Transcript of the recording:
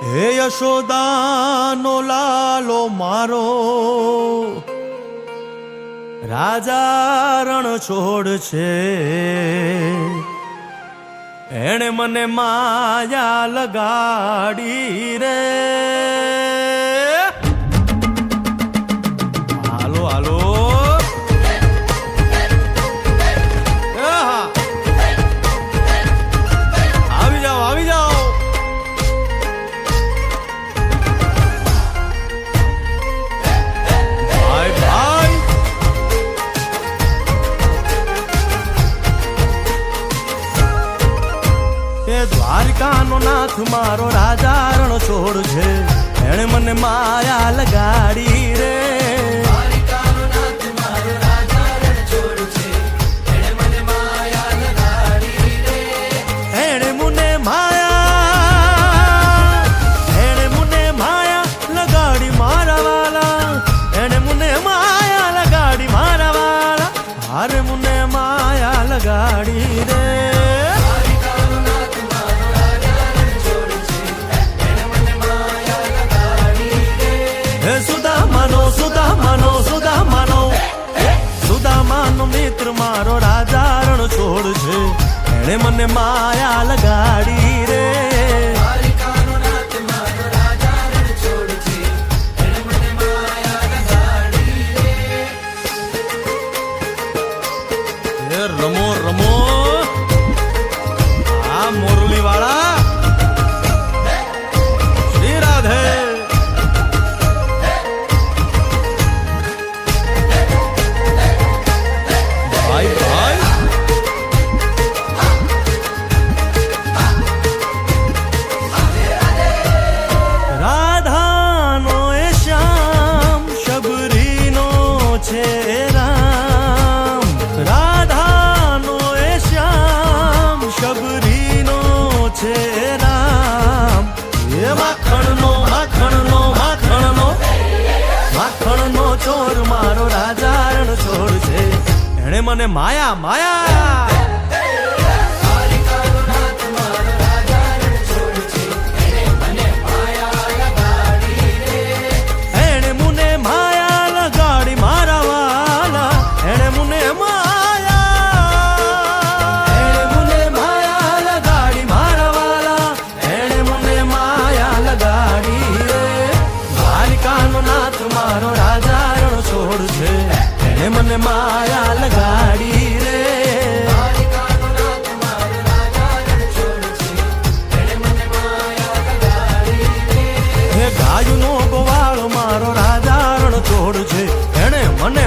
હે યશોદાનો લાલો મારો રાજા રણ છોડ છે, એણે મને માયા લગાડી રે. હાલો હાલો આવી જાઓ આવી જાઓ. ભાઈ ભાઈ એ દ્વારકાનો નાથ મારો રાજા રણ છોડ છે, એણે મને માયા લગાડી રે. અરે મુને માયા લગાડી રે. હે સુદામાનો સુદામાનો સુદામાનો સુદામાનો મિત્ર મારો રાજા રણ છોડ છે, એણે મને માયા લગાડી રે. રમો રમો આ મોરલી વાળા શ્રી રાધે. ભાઈ ભાઈ રાધાનો એ શ્યામ શબરીનો છે રામ. રાધાનો એ શ્યામ શબરીનો છે રામ. એ માખણનો માખણનો માખણનો માખણનો ચોર મારો રાજા રણ છોડ છે, એણે મને માયા માયા. એણે મુને માયા લગાડી મારા વાલા, એણે મુને મારો રાજા રણ છોડ છે, એને મને માયા લગાડી રે. હે ગાયનો ગોવાળ મારો રાજા રણ છોડ છે, એને મને